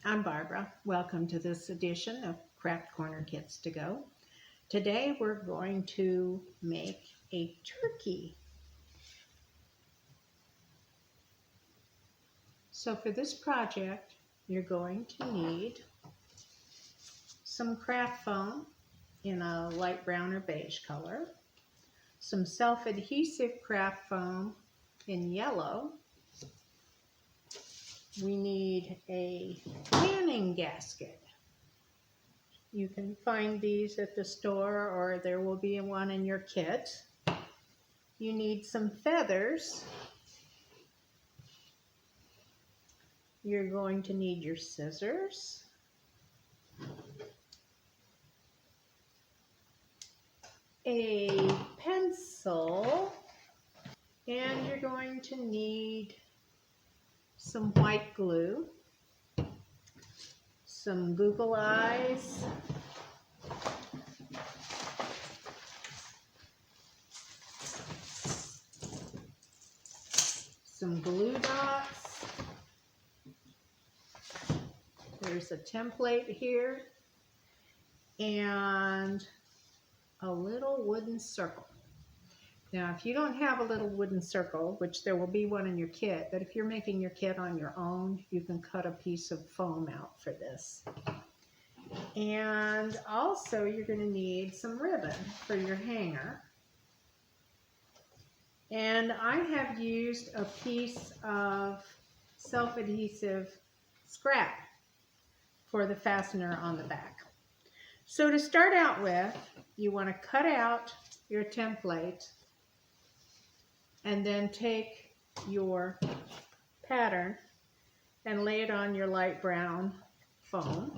I'm Barbara. Welcome to this edition of Craft Corner Kits to Go. Today we're going to make a turkey. So for this project, you're going to need some craft foam in a light brown or beige color, some self-adhesive craft foam in yellow. We need a canning gasket. You can find these at the store or there will be one in your kit. You need some feathers. You're going to need your scissors. A pencil. And you're going to need some white glue. Some Google eyes. Some glue dots. There's a template here. And a little wooden circle. Now, if you don't have a little wooden circle, which there will be one in your kit, but if you're making your kit on your own, you can cut a piece of foam out for this. And also, you're going to need some ribbon for your hanger. And I have used a piece of self-adhesive scrap for the fastener on the back. So to start out with, you want to cut out your template and then take your pattern and lay it on your light brown foam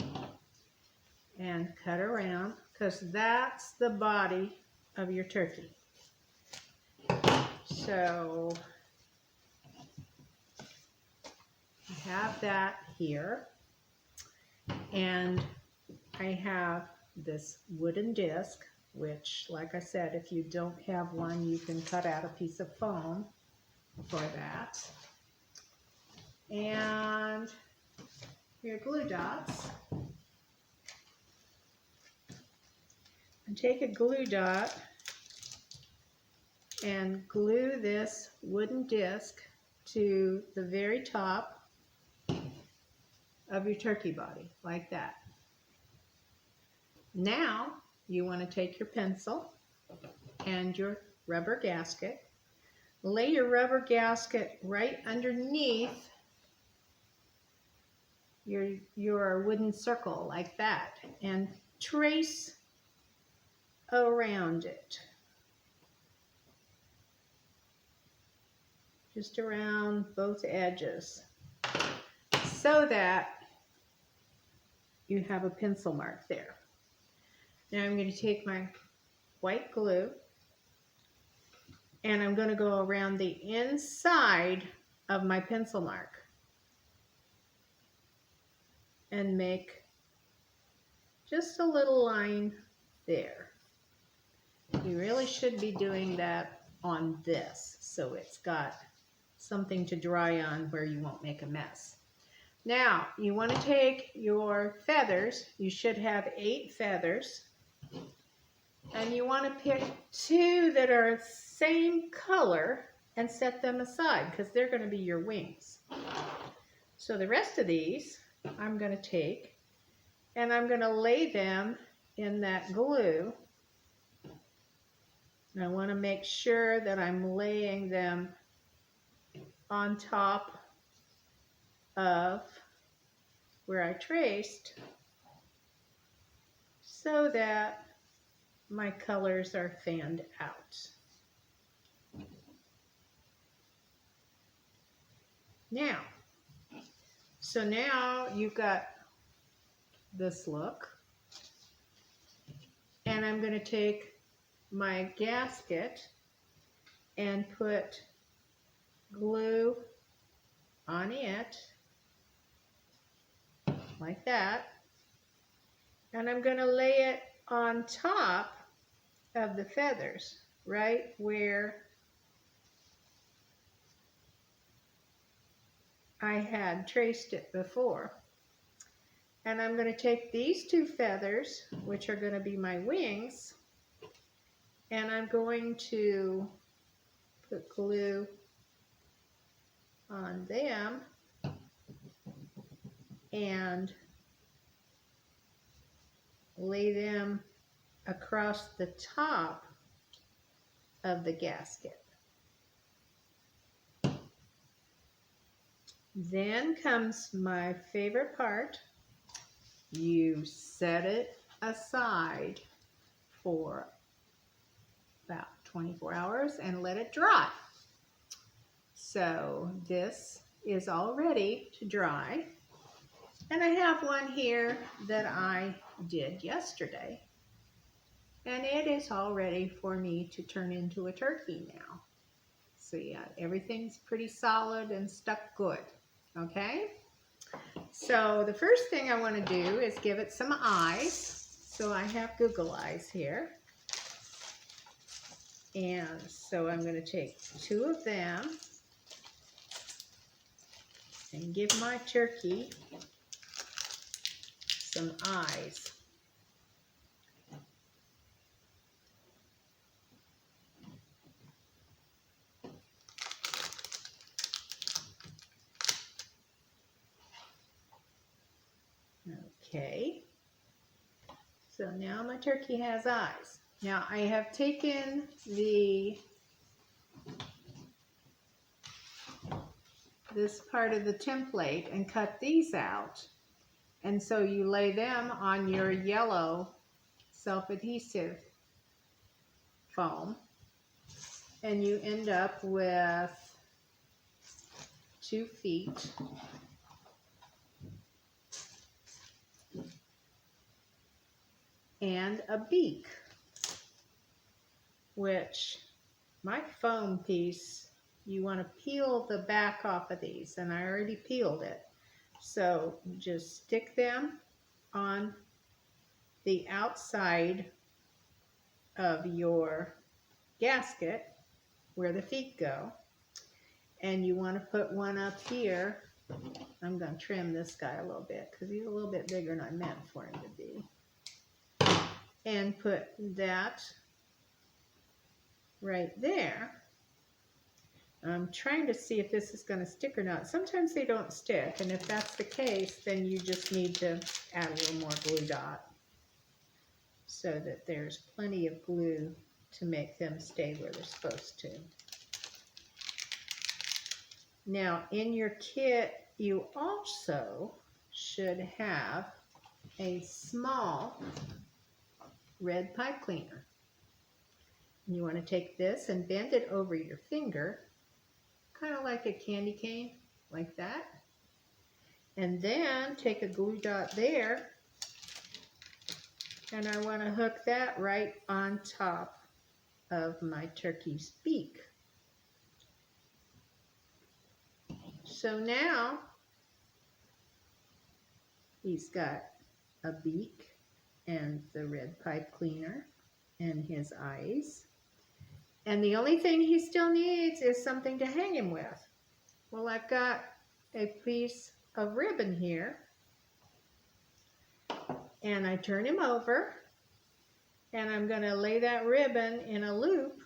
and cut around, because that's the body of your turkey. So I have that here, and I have this wooden disc, which, like I said, if you don't have one, you can cut out a piece of foam for that. And your glue dots. And take a glue dot and glue this wooden disc to the very top of your turkey body, like that. Now, you want to take your pencil and your rubber gasket, lay your rubber gasket right underneath your wooden circle, like that, and trace around it. Just around both edges, so that you have a pencil mark there. Now I'm going to take my white glue and I'm going to go around the inside of my pencil mark and make just a little line there. You really should be doing that on this, so it's got something to dry on where you won't make a mess. Now, you want to take your feathers. You should have 8 feathers. And you want to pick 2 that are the same color and set them aside, because they're going to be your wings. So the rest of these I'm going to take and I'm going to lay them in that glue. And I want to make sure that I'm laying them on top of where I traced, so that my colors are fanned out. Now, so now you've got this look, and I'm going to take my gasket and put glue on it, like that, and I'm going to lay it on top of the feathers, right where I had traced it before. And I'm going to take these two feathers, which are going to be my wings, and I'm going to put glue on them and lay them across the top of the gasket. Then comes my favorite part. You set it aside for about 24 hours and let it dry. So this is all ready to dry. And I have one here that I did yesterday. And it is all ready for me to turn into a turkey now. So yeah, everything's pretty solid and stuck good. Okay? So the first thing I want to do is give it some eyes. So I have Google eyes here. And so I'm going to take two of them and give my turkey some eyes. Okay, so now my turkey has eyes. Now I have taken this part of the template and cut these out. And so you lay them on your yellow self-adhesive foam and you end up with 2 feet and a beak, which my foam piece, you want to peel the back off of these, and I already peeled it. So just stick them on the outside of your gasket where the feet go, and you want to put one up here. I'm going to trim this guy a little bit because he's a little bit bigger than I meant for him to be. And put that right there. I'm trying to see if this is going to stick or not. Sometimes they don't stick, and if that's the case, then you just need to add a little more glue dot so that there's plenty of glue to make them stay where they're supposed to. Now, in your kit, you also should have a small red pipe cleaner. And you want to take this and bend it over your finger, kind of like a candy cane, like that. And then take a glue dot there, and I want to hook that right on top of my turkey's beak. So now he's got a beak and the red pipe cleaner and his eyes. And the only thing he still needs is something to hang him with. Well, I've got a piece of ribbon here, and I turn him over, and I'm going to lay that ribbon in a loop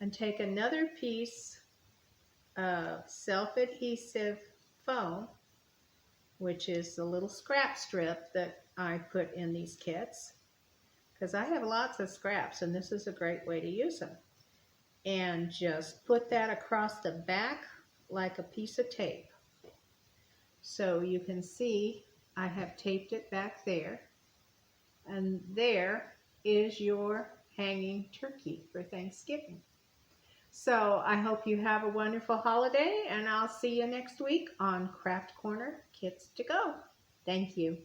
and take another piece of self-adhesive foam, which is the little scrap strip that I put in these kits, because I have lots of scraps and this is a great way to use them. And just put that across the back like a piece of tape. So you can see I have taped it back there, and there is your hanging turkey for Thanksgiving. So I hope you have a wonderful holiday, and I'll see you next week on Craft Corner Kits to Go. Thank you.